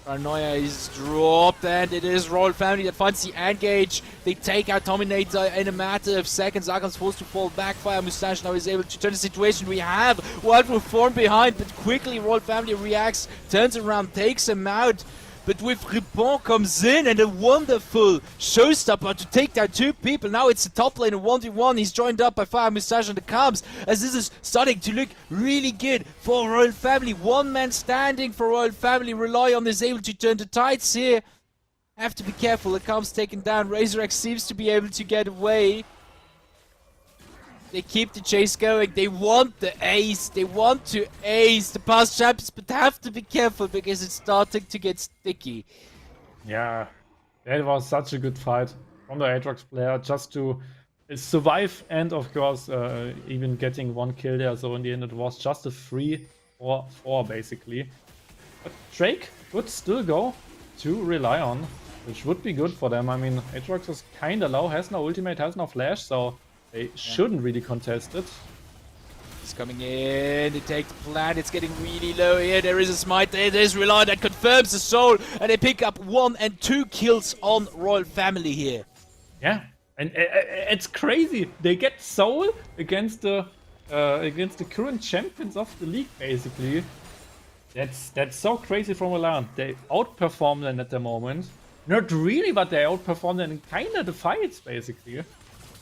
Paranoia is dropped, and it is Royal Family that finds the engage. They take out Dominator in a matter of seconds. Argon's forced to fall back. Fire Mustache now is able to turn the situation. We have Wild Wolf form behind, but quickly Royal Family reacts, turns around, takes him out. But with Ripon comes in and a wonderful showstopper to take down 2 people. Now it's the top lane, a 1v1. He's joined up by Fire Mustache on the comms, as this is starting to look really good for Royal Family. 1 man standing for Royal Family. RelyOn is able to turn the tides here. Have to be careful. The comms taken down. Razorback seems to be able to get away. They keep the chase going. They want the ace. They want to ace the past champions, but have to be careful because it's starting to get sticky. Yeah, that was such a good fight from the Aatrox player just to survive and, of course, even getting 1 kill there. So in the end, it was just a 3-4 basically. But Drake would still go to RelyOn, which would be good for them. I mean, Aatrox is kind of low, has no ultimate, has no flash, so they shouldn't really contest it. He's coming in, they take the plant, it's getting really low here, there is a smite, there's RelyOn that confirms the soul, and they pick up 1 and 2 kills on Royal Family here. Yeah, and it's crazy, they get soul against the current champions of the league, basically. That's so crazy from RelyOn. They outperform them at the moment. Not really, but they outperform them in kind of the fights, basically.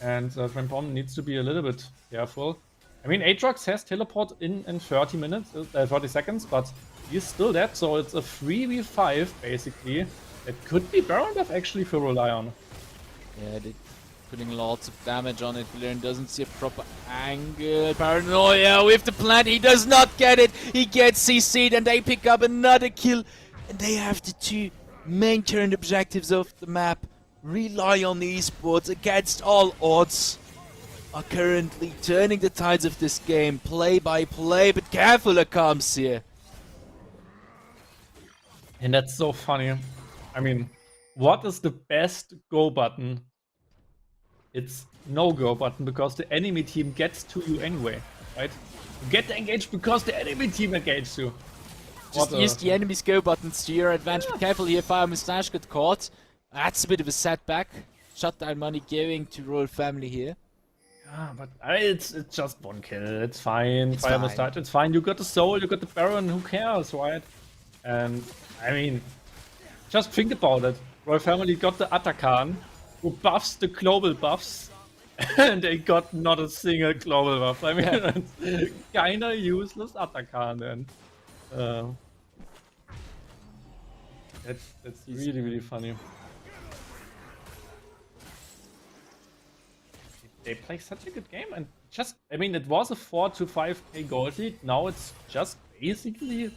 And Frimpong needs to be a little bit careful. I mean, Aatrox has teleport in 30 minutes, 30 seconds, but he's still dead, so it's a 3v5 basically. It could be Baron Buff actually for RelyOn. Yeah, they're putting lots of damage on it. Valerian doesn't see a proper angle. Paranoia with the plant. He does not get it. He gets CC'd and they pick up another kill. And they have the two main current objectives of the map. RelyOn Esports against all odds are currently turning the tides of this game play by play. But careful, it comes here. And that's so funny. I mean, what is the best go button? It's no go button because the enemy team gets to you anyway, right? You get engaged because the enemy team engaged you. Just use the enemy's go buttons to your advantage. Be careful here, Fire Moustache got caught. That's a bit of a setback. Shutdown money going to Royal Family here. Yeah, but it's just one kill. It's fine. It's Fire fine. Moustache, it's fine. You got the soul, you got the Baron. Who cares, right? And I mean, just think about it. Royal Family got the Atakan, who buffs the global buffs, and they got not a single global buff. I mean, it's kinda useless Atakan then. That's really funny. They play such a good game, and just, I mean, it was a 4 to 5k gold lead. Now it's just basically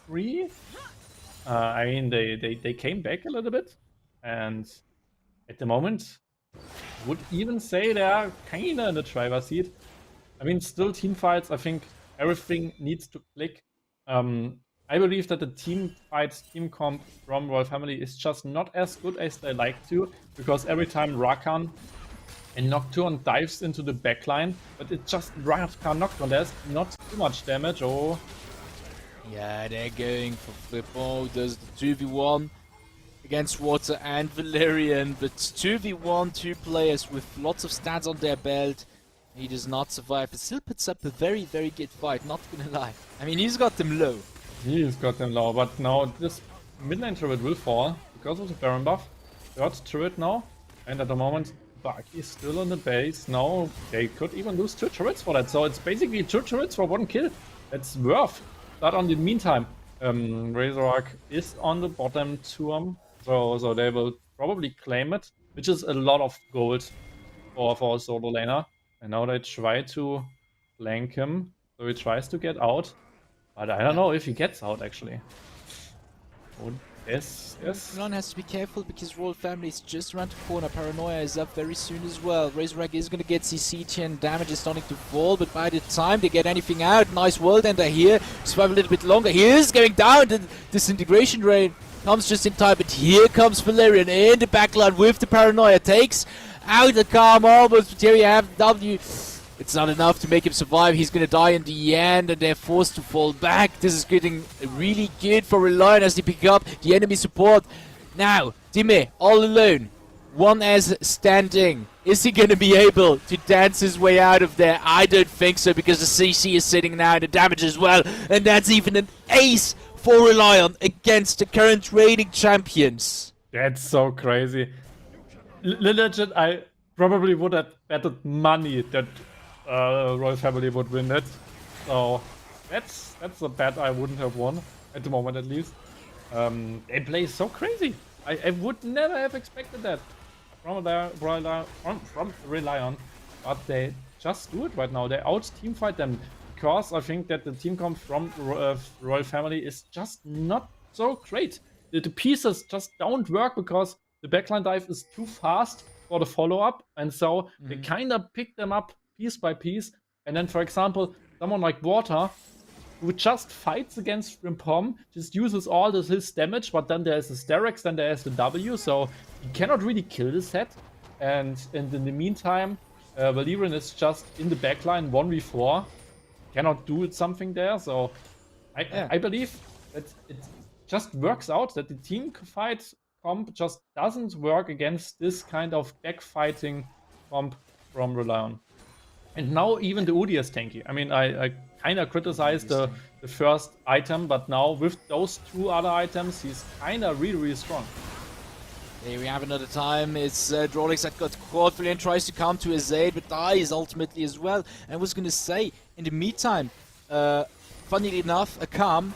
3. I mean, they came back a little bit, and at the moment, would even say they are kinda in the driver's seat. I mean, still team fights. I think everything needs to click. I believe that the team fights, team comp from Royal Family is just not as good as they like to, because every time Rakan and Nocturne dives into the backline, but it just Rakan Nocturne, there's not too much damage. Oh. Yeah, they're going for Flippon, who does the 2v1 against Water and Valerian, but 2v1, two players with lots of stats on their belt. He does not survive, but still puts up a very good fight, not gonna lie. I mean, he's got them low. He's got them low, but now this mid lane turret will fall because of the Baron buff. Third turret now, and at the moment, Baki is still on the base. Now they could even lose 2 turrets for that, so it's basically 2 turrets for 1 kill. That's worth. But on the meantime, Razorark is on the bottom turn, so they will probably claim it, which is a lot of gold for a solo laner. And now they try to flank him, so he tries to get out. But I don't know if he gets out, actually. Oh, yes. RelyOn has to be careful because Royal Family is just around the corner. Paranoia is up very soon as well. Razorark is going to get CC and damage is starting to fall, but by the time they get anything out, nice world ender here. Survive a little bit longer. He is going down. The disintegration rain comes just in time, but here comes Valerian in the backline with the Paranoia. Takes out the calm almost, but here you have W. It's not enough to make him survive. He's going to die in the end, and they're forced to fall back. This is getting really good for RelyOn as they pick up the enemy support. Now, Dime, all alone. 1S standing. Is he going to be able to dance his way out of there? I don't think so, because the CC is sitting now, and the damage as well. And that's even an ace for RelyOn against the current reigning champions. That's so crazy. Legit, I probably would have betted money that Royal Family would win it. So that's a bet I wouldn't have won at the moment, at least. They play so crazy. I would never have expected that from RelyOn, but they just do it right now. They out teamfight them because I think that the team comp from Royal Family is just not so great. The pieces just don't work because the backline dive is too fast for the follow-up, and so they kind of pick them up piece by piece. And then, for example, someone like Water, who just fights against Frimpom, just uses all his damage, but then there's the Sterex, then there's the W, so he cannot really kill the set. And in the meantime, Valerian is just in the backline 1v4, cannot do something there. So I believe that it just works out, that the team fight comp just doesn't work against this kind of backfighting comp from RelyOn. And now even the Udi is tanky. I mean, I kind of criticized the first item, but now with those 2 other items, he's kind of really strong. Here we have another time. It's Drolix that got caught. Valerian tries to come to his aid, but dies ultimately as well. And I was going to say, In the meantime, funnily enough, Akam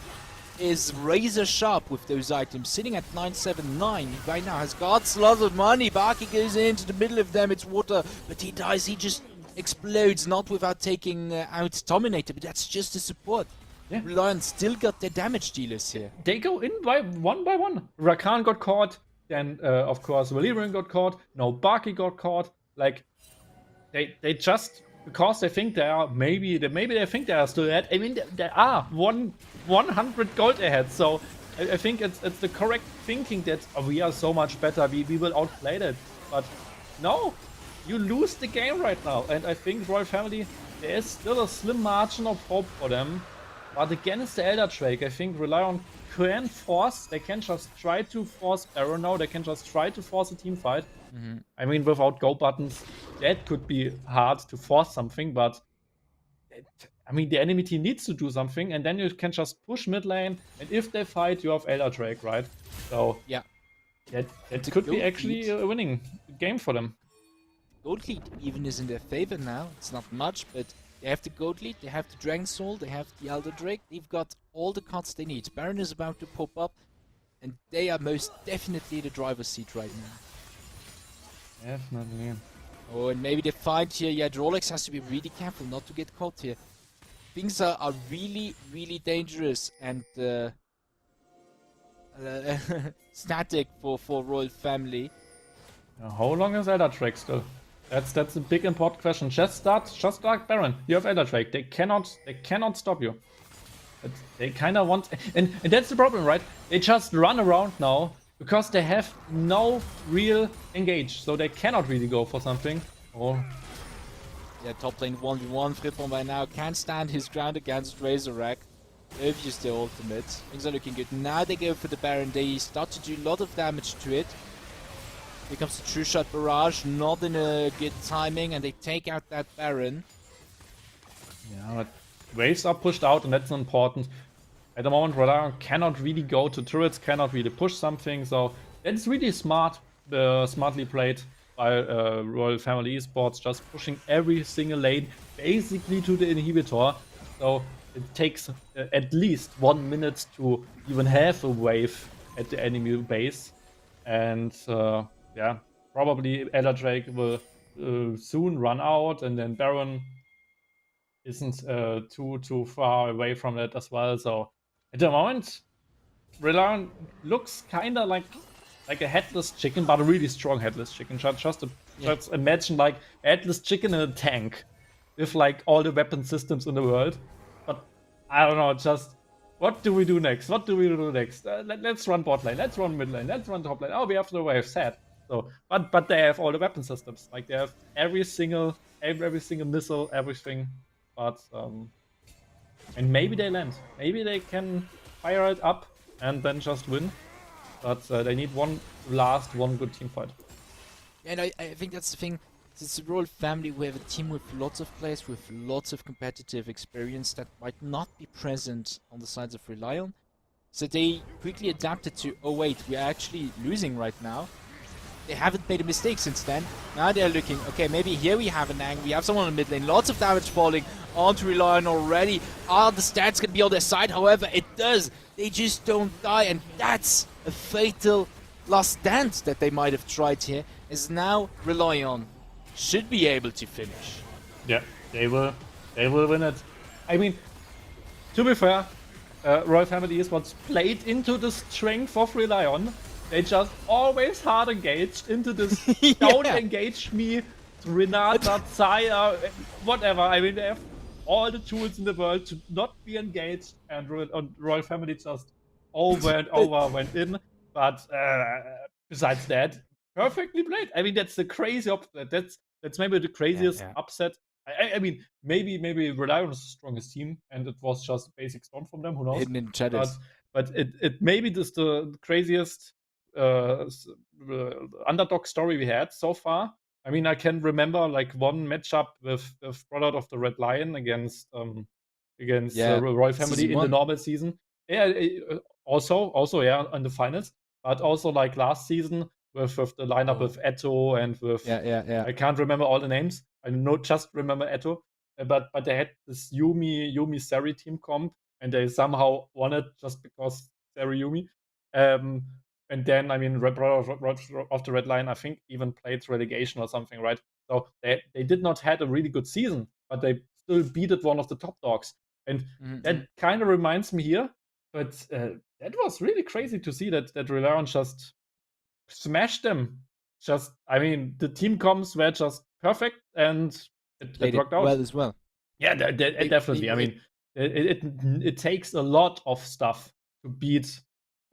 is razor sharp with those items, sitting at 979 right now, has got lots of money. Baki goes into the middle of them, it's water, but he dies, he just explodes, not without taking out Dominator, but that's just a support. Yeah. RelyOn still got their damage dealers here. They go in by one. Rakan got caught, then of course RelyOn got caught, no Baki got caught. Like they just, because they think they are, maybe they think they are still ahead. I mean, they are 100 gold ahead. So I think it's the correct thinking that we are so much better. We will outplay that. But no, you lose the game right now. And I think Royal Family, there is still a slim margin of hope for them. But against the Elder Drake, I think RelyOn can force. They can just try to force Baron now. They can just try to force a team fight. I mean, without go buttons, that could be hard to force something, but I mean, the enemy team needs to do something, and then you can just push mid lane, and if they fight, you have Elder Drake, right? So yeah, that could be actually a winning game for them. Gold lead even is in their favor now. It's not much, but they have the gold lead, they have the Dragon Soul, they have the Elder Drake. They've got all the cards they need. Baron is about to pop up, and they are most definitely the driver's seat right now. Definitely. Oh, and maybe the fight here. Yeah, Rolex has to be really careful not to get caught here. Things are really, really dangerous and static for Royal Family. How long is Elder Drake still? That's a big important question. Just start Baron. You have Elder Drake. They cannot stop you. They kind of want, and that's the problem, right? They just run around now because they have no real engage, so they cannot really go for something. Oh. Yeah, top lane 1v1. Frippon by now can't stand his ground against Razorback. They've used their ultimate. Things are looking good. Now they go for the Baron. They start to do a lot of damage to it. Here comes the True Shot Barrage, not in a good timing, and they take out that Baron. Yeah, but waves are pushed out, and that's important. At the moment, RelyOn cannot really go to turrets, cannot really push something, so that's really smartly played by Royal Family Esports, just pushing every single lane basically to the inhibitor. So it takes at least 1 minute to even have a wave at the enemy base. And yeah, probably Elder Drake will soon run out, and then Baron isn't too far away from that as well. So at the moment, RelyOn looks kind of like a headless chicken, but a really strong headless chicken. Just imagine like a headless chicken in a tank with like all the weapon systems in the world. But I don't know, just what do we do next? What do we do next? Let's run bot lane, let's run mid lane, let's run top lane. Oh, we have the wave, sad. So, but they have all the weapon systems. Like they have every single missile, everything. But and maybe they land. Maybe they can fire it up and then just win. But they need one good team fight. And I think that's the thing. It's a Royal Family. We have a team with lots of players with lots of competitive experience that might not be present on the sides of RelyOn. So they quickly adapted to, oh wait, we're actually losing right now. They haven't made a mistake since then. Now they're looking, okay, maybe here we have an angle. We have someone in mid lane. Lots of damage falling onto RelyOn already. Are the stats going to be on their side? However, it does. They just don't die. And that's a fatal last stand that they might have tried here. Is now RelyOn should be able to finish. Yeah, they will win it. I mean, to be fair, Royal Family Esports played into the strength of RelyOn. They just always hard engaged into this don't engage me, Renata, Zaya, whatever. I mean, they have all the tools in the world to not be engaged, and Royal Family just over and over went in. But besides that, perfectly played. I mean, that's the crazy upset. That's maybe the craziest upset. I mean, maybe RelyOn is the strongest team, and it was just a basic storm from them. Who knows? Hidden in shadows. But it maybe just the craziest underdog story we had so far. I mean, I can remember like one matchup with Product of the Red Lion against Royal Family in the normal season. Yeah, also in the finals, but also like last season with the lineup with Eto and with I can't remember all the names. I just remember Eto. but they had this Yumi Sari team comp, and they somehow won it just because Sari Yumi. And then, I mean, Red Brother of the Red Lion, I think, even played relegation or something, right? So they did not had a really good season, but they still beat one of the top dogs. And that kind of reminds me here, but that was really crazy to see that RelyOn just smashed them. Just, I mean, the team comps were just perfect, and it worked out well as well. Yeah, definitely. I mean, it takes a lot of stuff to beat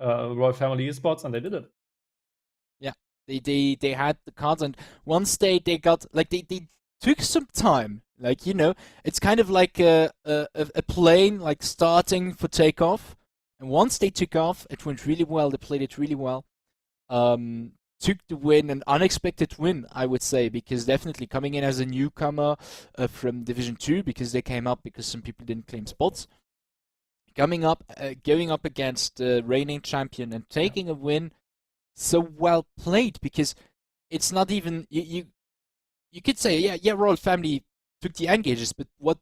Royal Family Esports, and they did it. Yeah, they had the cards, and once they got like they took some time. Like, you know, it's kind of like a plane like starting for takeoff, and once they took off, it went really well. They played it really well. Took the win, an unexpected win, I would say, because definitely coming in as a newcomer from Division 2, because they came up because some people didn't claim spots. Coming up, going up against the reigning champion and taking a win, so well played, because it's not even you could say Royal Family took the engages, but what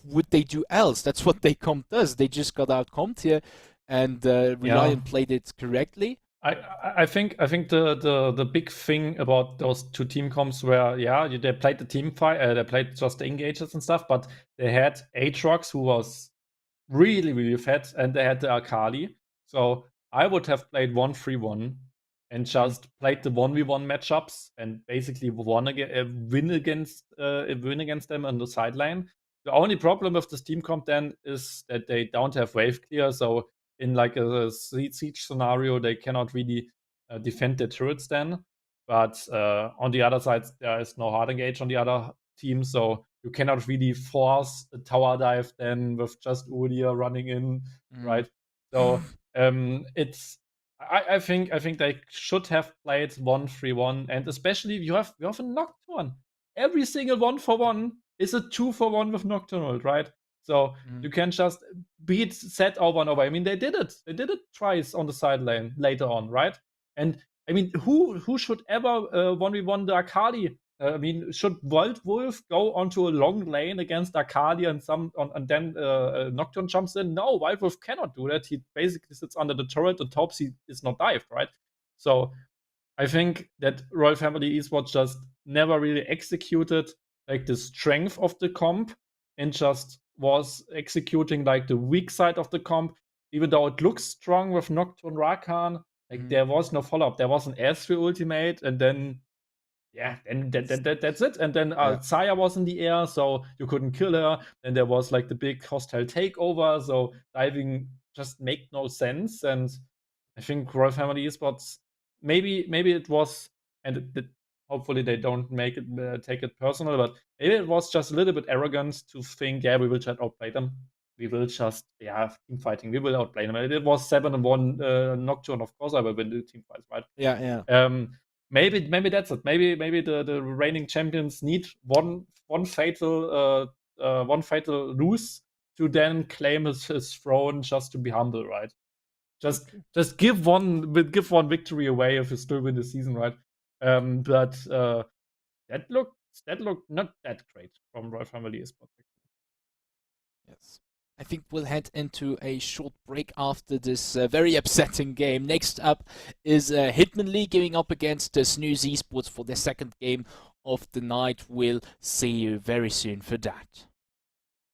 would they do else? That's what they comp does. They just got out comped here, and RelyOn played it correctly. I think the big thing about those two team comps were they played the team fight, they played just the engages and stuff, but they had Aatrox, who was really fat, and they had the Akali. So I would have played 1-3-1 and just played the 1v1 matchups and basically win against them on the sideline. The only problem with this team comp then is that they don't have wave clear, so in like a siege scenario, they cannot really defend their turrets then. But on the other side, there is no hard engage on the other team, so you cannot really force a tower dive then with just Udyr running in, right? So I think they should have played 1-3-1, and especially you have a Nocturne. Every single 1-for-1 is a 2-for-1 with Nocturnal, right? So you can just beat set over and over. I mean, they did it. They did it twice on the sideline later on, right? And I mean, who should ever 1v1 the Akali? I mean, should Wolf go onto a long lane against Akali and then Nocturne jumps in? No, Wolf cannot do that. He basically sits under the turret and hopes he is not dived, right? So I think that Royal Family Esports just never really executed like the strength of the comp, and just was executing like the weak side of the comp, even though it looks strong with Nocturne Rakan. Like there was no follow-up. There was an S3 ultimate, and then that's it. And then Saya was in the air, so you couldn't kill her. Then there was like the big hostile takeover, so diving just made no sense. And I think Royal Family Esports, maybe it was, and hopefully they don't make it take it personal, but maybe it was just a little bit arrogant to think, we will just outplay them. We will just team fighting. We will outplay them. And it was 7-1 Nocturne. Of course, I will win the team fights, right? Yeah. Maybe that's it. Maybe the reigning champions need one fatal lose to then claim his throne, just to be humble, right? Just give one victory away if you still win the season, right? But that looked not that great from Royal Family Esports. Yes. I think we'll head into a short break after this very upsetting game. Next up is Hitmonlee going up against Snooze Esports for their second game of the night. We'll see you very soon for that.